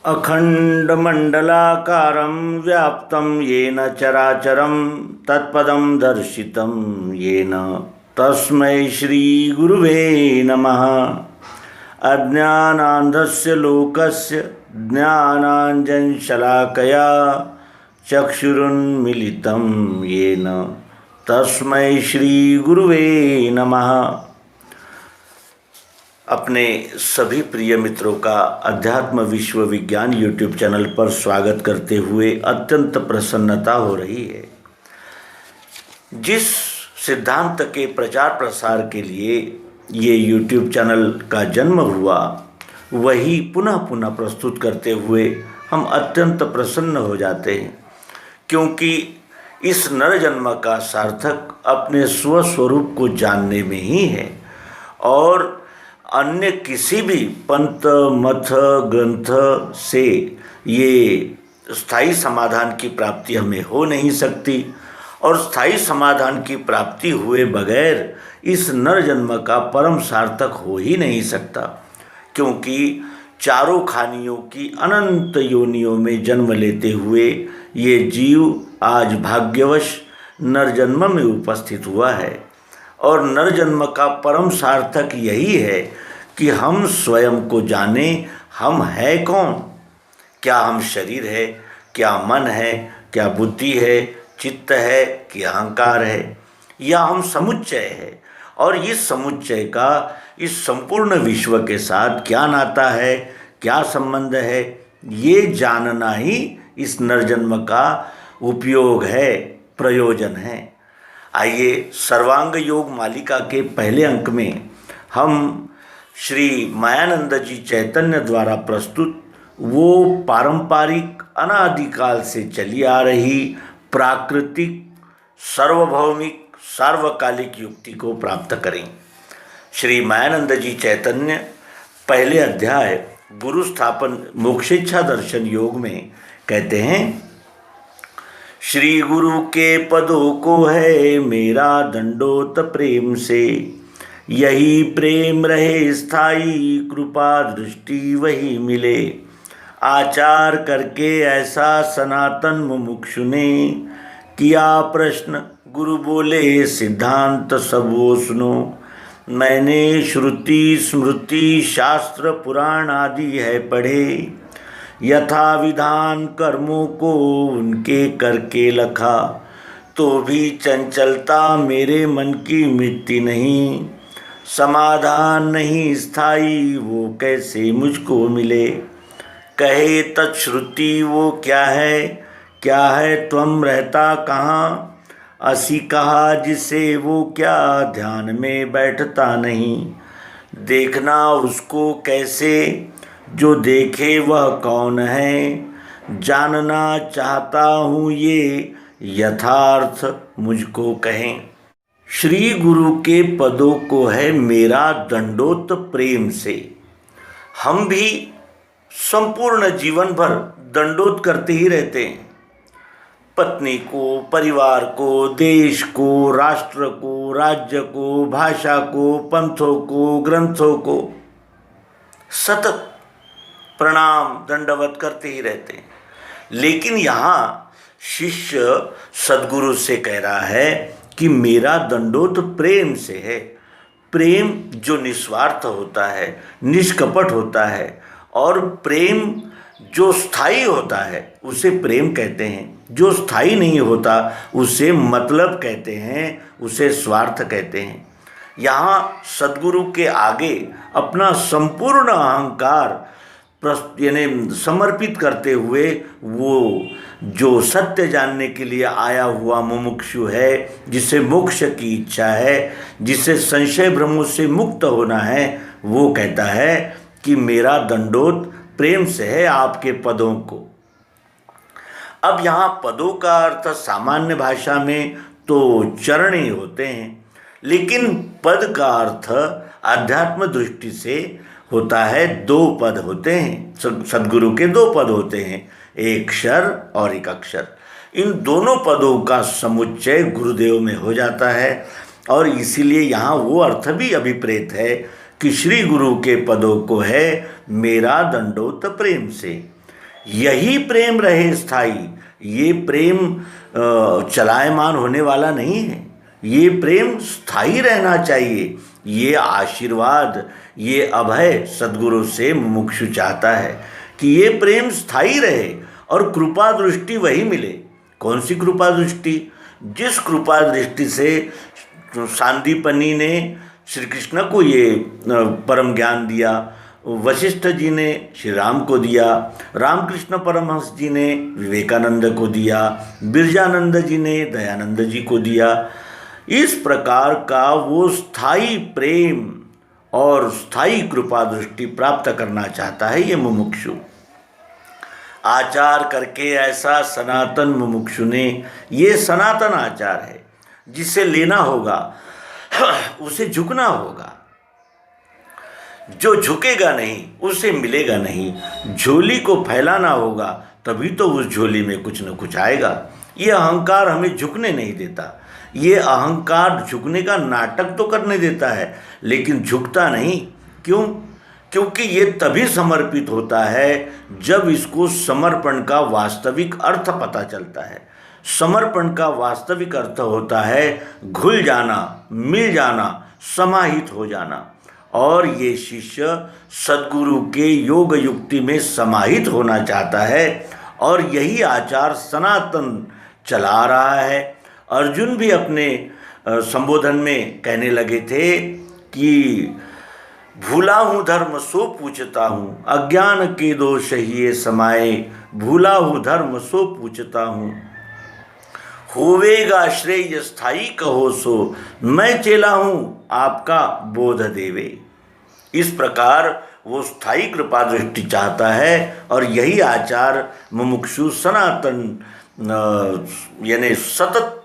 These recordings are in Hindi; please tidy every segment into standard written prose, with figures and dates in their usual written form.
अखंडमंडलाकारं व्याप्तं येन चराचरं तत्पदं दर्शितं येन तस्मै श्रीगुरुवे नमः। अज्ञानान्धस्य लोकस्य ज्ञानाञ्जनशलाकया चक्षुरुन्मीलितं येन तस्मै श्रीगुरुवे नमः। अपने सभी प्रिय मित्रों का अध्यात्म विश्व विज्ञान यूट्यूब चैनल पर स्वागत करते हुए अत्यंत प्रसन्नता हो रही है। जिस सिद्धांत के प्रचार प्रसार के लिए ये यूट्यूब चैनल का जन्म हुआ वही पुनः पुनः प्रस्तुत करते हुए हम अत्यंत प्रसन्न हो जाते हैं, क्योंकि इस नर जन्म का सार्थक अपने स्वस्वरूप को जानने में ही है और अन्य किसी भी पंथ मथ ग्रंथ से ये स्थायी समाधान की प्राप्ति हमें हो नहीं सकती और स्थायी समाधान की प्राप्ति हुए बगैर इस नर जन्म का परम सार्थक हो ही नहीं सकता, क्योंकि चारों खानियों की अनंत योनियों में जन्म लेते हुए ये जीव आज भाग्यवश नर जन्म में उपस्थित हुआ है। और नर जन्म का परम सार्थक यही है कि हम स्वयं को जानें, हम है कौन। क्या हम शरीर है, क्या मन है, क्या बुद्धि है, चित्त है कि अहंकार है, या हम समुच्चय है। और इस समुच्चय का इस संपूर्ण विश्व के साथ क्या नाता है, क्या संबंध है, ये जानना ही इस नरजन्म का उपयोग है, प्रयोजन है। आइए सर्वांग योग मालिका के पहले अंक में हम श्री मायानंद जी चैतन्य द्वारा प्रस्तुत वो पारंपरिक अनादिकाल से चली आ रही प्राकृतिक सार्वभौमिक सार्वकालिक युक्ति को प्राप्त करें। श्री मायानंद जी चैतन्य पहले अध्याय गुरु स्थापन मोक्षेच्छा दर्शन योग में कहते हैं, श्री गुरु के पदों को है मेरा दंडोत प्रेम से, यही प्रेम रहे स्थाई कृपा दृष्टि वही मिले। आचार करके ऐसा सनातन मुमुक्षु ने किया प्रश्न, गुरु बोले सिद्धांत सब वो सुनो। मैंने श्रुति स्मृति शास्त्र पुराण आदि है पढ़े, यथा विधान कर्मों को उनके करके लखा, तो भी चंचलता मेरे मन की मिटती नहीं। समाधान नहीं स्थाई वो कैसे मुझको मिले। कहे तत्श्रुति वो क्या है त्वम रहता कहाँ। असी कहा जिसे वो क्या ध्यान में बैठता नहीं। देखना उसको कैसे जो देखे वह कौन है। जानना चाहता हूँ ये यथार्थ मुझको कहें। श्री गुरु के पदों को है मेरा दंडोत प्रेम से। हम भी संपूर्ण जीवन भर दंडोत करते ही रहते हैं। पत्नी को, परिवार को, देश को, राष्ट्र को, राज्य को, भाषा को, पंथों को, ग्रंथों को सतत प्रणाम दंडवत करते ही रहते हैं। लेकिन यहाँ शिष्य सद्गुरु से कह रहा है कि मेरा दंडोत प्रेम से है। प्रेम जो निस्वार्थ होता है, निष्कपट होता है, और प्रेम जो स्थायी होता है उसे प्रेम कहते हैं। जो स्थायी नहीं होता उसे मतलब कहते हैं, उसे स्वार्थ कहते हैं। यहाँ सद्गुरु के आगे अपना संपूर्ण अहंकार यानी समर्पित करते हुए वो जो सत्य जानने के लिए आया हुआ मुमुक्षु है, जिसे मोक्ष की इच्छा है, जिसे संशय भ्रमों से मुक्त होना है, वो कहता है कि मेरा दंडोत प्रेम से है आपके पदों को। अब यहाँ पदों का अर्थ सामान्य भाषा में तो चरण ही होते हैं, लेकिन पद का अर्थ आध्यात्म दृष्टि से होता है। दो पद होते हैं, सद्गुरु के दो पद होते हैं, एक क्षर और एक अक्षर। इन दोनों पदों का समुच्चय गुरुदेव में हो जाता है और इसीलिए यहाँ वो अर्थ भी अभिप्रेत है कि श्री गुरु के पदों को है मेरा दंडोत प्रेम से। यही प्रेम रहे स्थायी। ये प्रेम चलायमान होने वाला नहीं है, ये प्रेम स्थायी रहना चाहिए। ये आशीर्वाद, ये अभय सद्गुरु से मुमुक्षु चाहता है कि ये प्रेम स्थायी रहे और कृपा दृष्टि वही मिले। कौन सी कृपा दृष्टि? जिस कृपा दृष्टि से सांदीपनी ने श्री कृष्ण को ये परम ज्ञान दिया, वशिष्ठ जी ने श्री राम को दिया, रामकृष्ण परमहंस जी ने विवेकानंद को दिया, बिरजानंद जी ने दयानंद जी को दिया। इस प्रकार का वो स्थायी प्रेम और स्थायी कृपा दृष्टि प्राप्त करना चाहता है ये मुमुक्षु। आचार करके ऐसा सनातन मुमुक्षु ने, ये सनातन आचार है जिसे लेना होगा, उसे झुकना होगा। जो झुकेगा नहीं उसे मिलेगा नहीं। झोली को फैलाना होगा तभी तो उस झोली में कुछ न कुछ आएगा। ये अहंकार हमें झुकने नहीं देता। ये अहंकार झुकने का नाटक तो करने देता है लेकिन झुकता नहीं। क्यों? क्योंकि ये तभी समर्पित होता है जब इसको समर्पण का वास्तविक अर्थ पता चलता है। समर्पण का वास्तविक अर्थ होता है घुल जाना, मिल जाना, समाहित हो जाना। और ये शिष्य सद्गुरु के योग युक्ति में समाहित होना चाहता है और यही आचार सनातन चला रहा है। अर्जुन भी अपने संबोधन में कहने लगे थे कि भूला हूँ धर्म सो पूछता हूँ, अज्ञान के दोष ही समाये, भूला हूँ धर्म सो पूछता हूँ, होवेगा श्रेय स्थायी कहो सो, मैं चेला हूँ आपका बोध देवे। इस प्रकार वो स्थायी कृपा दृष्टि चाहता है और यही आचार मुमुक्षु सनातन यानी सतत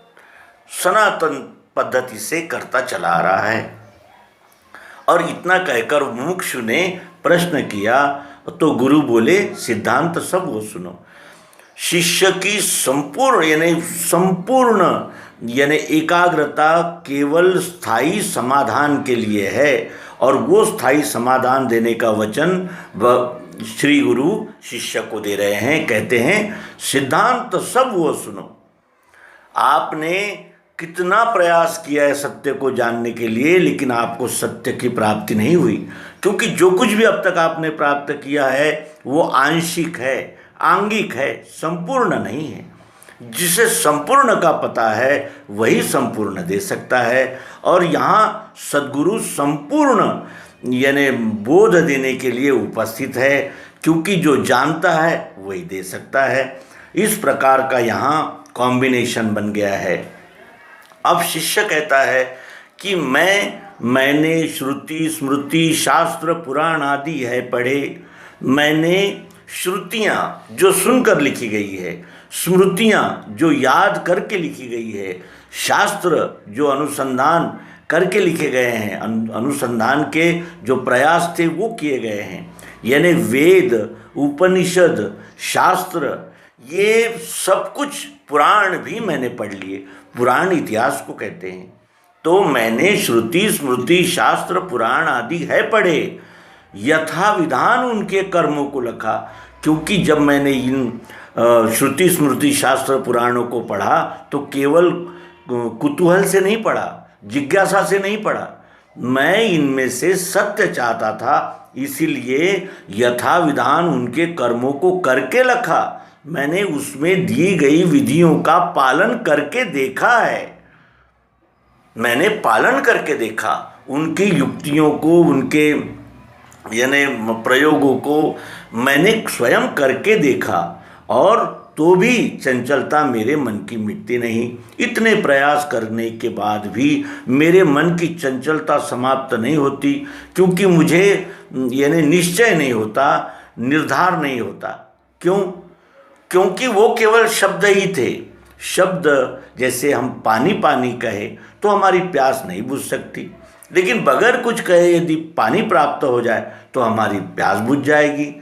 सनातन पद्धति से करता चला रहा है। और इतना कहकर मुमुक्षु ने प्रश्न किया तो गुरु बोले, सिद्धांत सब वो सुनो। शिष्य की संपूर्ण यानी एकाग्रता केवल स्थायी समाधान के लिए है और वो स्थायी समाधान देने का वचन श्री गुरु शिष्य को दे रहे हैं। कहते हैं सिद्धांत सब वो सुनो। आपने कितना प्रयास किया है सत्य को जानने के लिए, लेकिन आपको सत्य की प्राप्ति नहीं हुई, क्योंकि जो कुछ भी अब तक आपने प्राप्त किया है वो आंशिक है, आंगिक है, संपूर्ण नहीं है। जिसे संपूर्ण का पता है वही संपूर्ण दे सकता है। और यहाँ सद्गुरु संपूर्ण यानी बोध देने के लिए उपस्थित है, क्योंकि जो जानता है वही दे सकता है। इस प्रकार का यहाँ कॉम्बिनेशन बन गया है। अब शिष्य कहता है कि मैंने श्रुति स्मृति शास्त्र पुराण आदि है पढ़े। मैंने श्रुतियाँ जो सुनकर लिखी गई है, स्मृतियाँ जो याद करके लिखी गई है, शास्त्र जो अनुसंधान करके लिखे गए हैं, अनुसंधान के जो प्रयास थे वो किए गए हैं, यानी वेद उपनिषद शास्त्र ये सब कुछ, पुराण भी मैंने पढ़ लिए। पुराण इतिहास को कहते हैं। तो मैंने श्रुति स्मृति शास्त्र पुराण आदि है पढ़े, यथा विधान उनके कर्मों को लिखा। क्योंकि जब मैंने इन श्रुति स्मृति शास्त्र पुराणों को पढ़ा तो केवल कुतूहल से नहीं पढ़ा, जिज्ञासा से नहीं पढ़ा, मैं इनमें से सत्य चाहता था, इसीलिए यथा विधान उनके कर्मों को करके लिखा। मैंने उसमें दी गई विधियों का पालन करके देखा है। मैंने पालन करके देखा, उनकी युक्तियों को, उनके यानी प्रयोगों को मैंने स्वयं करके देखा, और तो भी चंचलता मेरे मन की मिटती नहीं। इतने प्रयास करने के बाद भी मेरे मन की चंचलता समाप्त नहीं होती, क्योंकि मुझे यानी निश्चय नहीं होता, निर्धार नहीं होता। क्यों? क्योंकि वो केवल शब्द ही थे। शब्द जैसे हम पानी पानी कहे तो हमारी प्यास नहीं बुझ सकती, लेकिन बगैर कुछ कहे यदि पानी प्राप्त हो जाए तो हमारी प्यास बुझ जाएगी।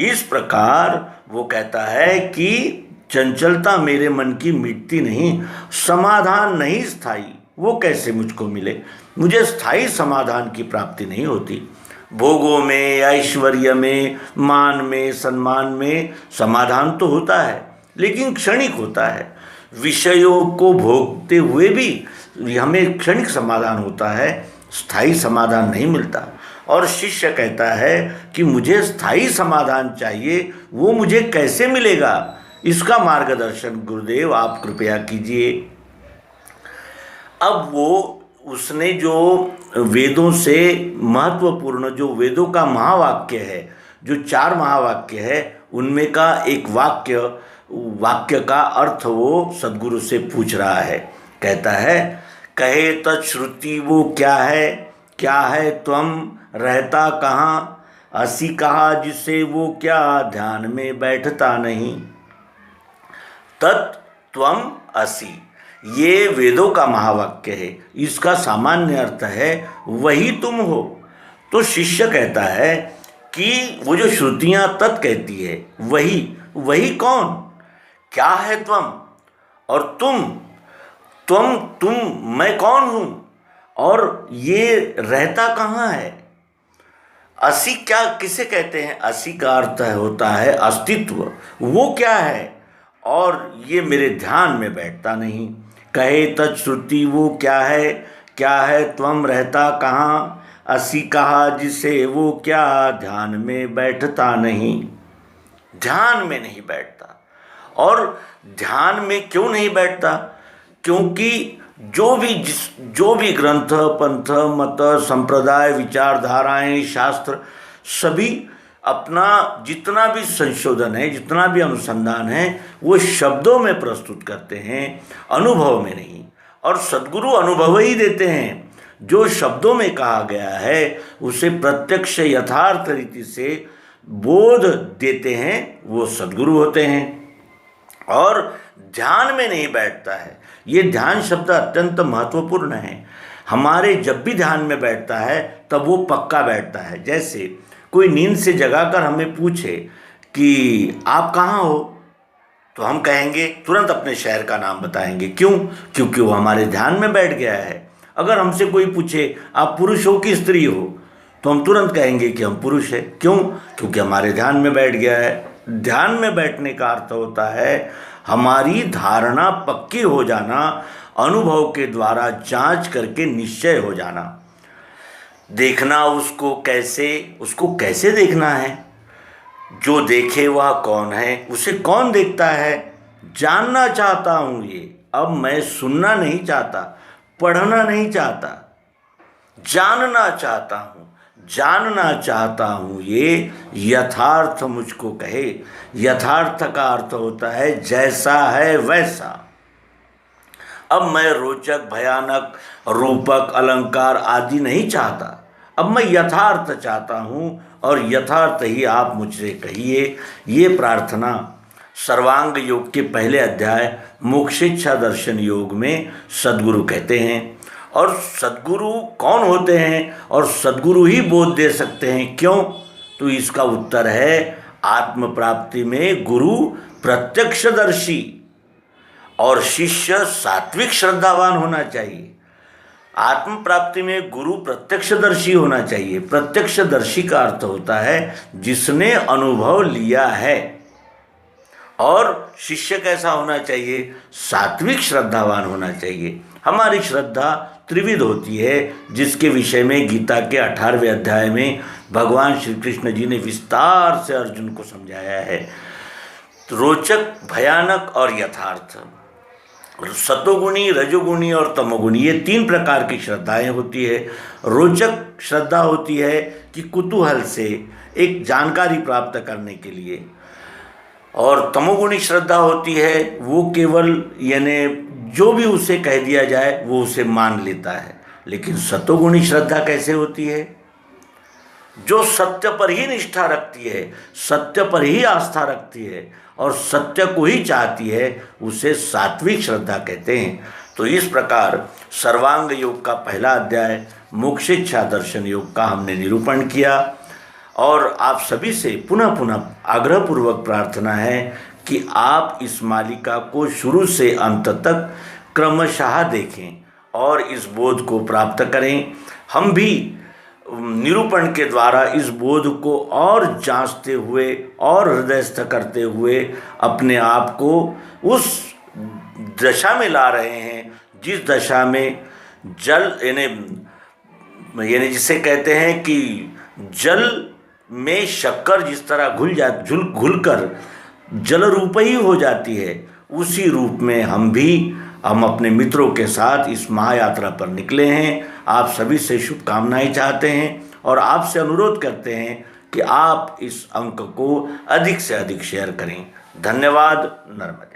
इस प्रकार वो कहता है कि चंचलता मेरे मन की मिटती नहीं, समाधान नहीं स्थायी, वो कैसे मुझको मिले? मुझे स्थायी समाधान की प्राप्ति नहीं होती। भोगों में, ऐश्वर्य में, मान में, सम्मान में समाधान तो होता है, लेकिन क्षणिक होता है। विषयों को भोगते हुए भी हमें क्षणिक समाधान होता है, स्थायी समाधान नहीं मिलता। और शिष्य कहता है कि मुझे स्थायी समाधान चाहिए, वो मुझे कैसे मिलेगा, इसका मार्गदर्शन गुरुदेव आप कृपया कीजिए। अब उसने जो वेदों से महत्वपूर्ण, जो वेदों का महावाक्य है, जो 4 महावाक्य है, उनमें का एक वाक्य का अर्थ वो सद्गुरु से पूछ रहा है। कहता है, कहे तच्छ्रुति वो क्या है त्वम रहता कहाँ, असी कहा जिसे वो क्या ध्यान में बैठता नहीं। तत्त्वम असी, ये वेदों का महावाक्य है, इसका सामान्य अर्थ है वही तुम हो। तो शिष्य कहता है कि वो जो श्रुतियाँ तत् कहती है, वही कौन, क्या है त्वम, और तुम मैं कौन हूँ, और ये रहता कहाँ है। असी क्या किसे कहते हैं, असी का अर्थ होता है अस्तित्व, वो क्या है, और ये मेरे ध्यान में बैठता नहीं। कहे तच्छ्रुति वो क्या है त्वम रहता कहाँ, असी कहा जिसे वो क्या ध्यान में बैठता नहीं। ध्यान में नहीं बैठता। और ध्यान में क्यों नहीं बैठता, क्योंकि जो भी ग्रंथ, पंथ, मत, संप्रदाय, विचारधाराएं, शास्त्र, सभी अपना जितना भी संशोधन है, जितना भी अनुसंधान है, वो शब्दों में प्रस्तुत करते हैं, अनुभव में नहीं। और सद्गुरु अनुभव ही देते हैं। जो शब्दों में कहा गया है उसे प्रत्यक्ष यथार्थ रीति से बोध देते हैं, वो सद्गुरु होते हैं। और ध्यान में नहीं बैठता है। ये ध्यान शब्द अत्यंत महत्वपूर्ण है। हमारे जब भी ध्यान में बैठता है तब वो पक्का बैठता है। जैसे कोई नींद से जगाकर हमें पूछे कि आप कहाँ हो, तो हम कहेंगे, तुरंत अपने शहर का नाम बताएंगे। क्यों? क्योंकि वो हमारे ध्यान में बैठ गया है। अगर हमसे कोई पूछे आप पुरुष हो कि स्त्री हो, तो हम तुरंत कहेंगे कि हम पुरुष हैं। क्यों? क्योंकि हमारे ध्यान में बैठ गया है। ध्यान में बैठने का अर्थ होता है हमारी धारणा पक्की हो जाना, अनुभव के द्वारा जांच करके निश्चय हो जाना। देखना उसको कैसे देखना है, जो देखे वह कौन है, उसे कौन देखता है। जानना चाहता हूँ ये, अब मैं सुनना नहीं चाहता, पढ़ना नहीं चाहता, जानना चाहता हूँ ये यथार्थ मुझको कहे। यथार्थ का अर्थ होता है जैसा है वैसा। अब मैं रोचक, भयानक, रूपक, अलंकार आदि नहीं चाहता। अब मैं यथार्थ चाहता हूँ और यथार्थ ही आप मुझसे कहिए। ये प्रार्थना सर्वांग योग के पहले अध्याय मोक्षेच्छा दर्शन योग में सद्गुरु कहते हैं। और सद्गुरु कौन होते हैं और सद्गुरु ही बोध दे सकते हैं, क्यों? तो इसका उत्तर है आत्म प्राप्ति में गुरु प्रत्यक्षदर्शी और शिष्य सात्विक श्रद्धावान होना चाहिए। आत्म प्राप्ति में गुरु प्रत्यक्षदर्शी होना चाहिए। प्रत्यक्षदर्शी का अर्थ होता है जिसने अनुभव लिया है। और शिष्य कैसा होना चाहिए? सात्विक श्रद्धावान होना चाहिए। हमारी श्रद्धा त्रिविध होती है, जिसके विषय में गीता के 18वें अध्याय में भगवान श्री कृष्ण जी ने विस्तार से अर्जुन को समझाया है। रोचक, भयानक और यथार्थ। सतोगुणी, रजोगुणी और तमोगुणी, ये 3 प्रकार की श्रद्धाएं होती है। रोचक श्रद्धा होती है कि कुतूहल से, एक जानकारी प्राप्त करने के लिए। और तमोगुणी श्रद्धा होती है वो केवल यानी जो भी उसे कह दिया जाए वो उसे मान लेता है। लेकिन सतोगुणी श्रद्धा कैसे होती है? जो सत्य पर ही निष्ठा रखती है, सत्य पर ही आस्था रखती है और सत्य को ही चाहती है, उसे सात्विक श्रद्धा कहते हैं। तो इस प्रकार सर्वांग योग का पहला अध्याय मोक्षेच्छा दर्शन योग का हमने निरूपण किया। और आप सभी से पुनः पुनः आग्रहपूर्वक प्रार्थना है कि आप इस मालिका को शुरू से अंत तक क्रमशः देखें और इस बोध को प्राप्त करें। हम भी निरूपण के द्वारा इस बोध को और जांचते हुए और हृदयस्थ करते हुए अपने आप को उस दशा में ला रहे हैं जिस दशा में जल यानी जिसे कहते हैं कि जल में शक्कर जिस तरह घुल कर जल रूप ही हो जाती है, उसी रूप में हम अपने मित्रों के साथ इस महायात्रा पर निकले हैं। आप सभी से शुभकामनाएं चाहते हैं और आपसे अनुरोध करते हैं कि आप इस अंक को अधिक से अधिक शेयर करें। धन्यवाद। नर्मदे।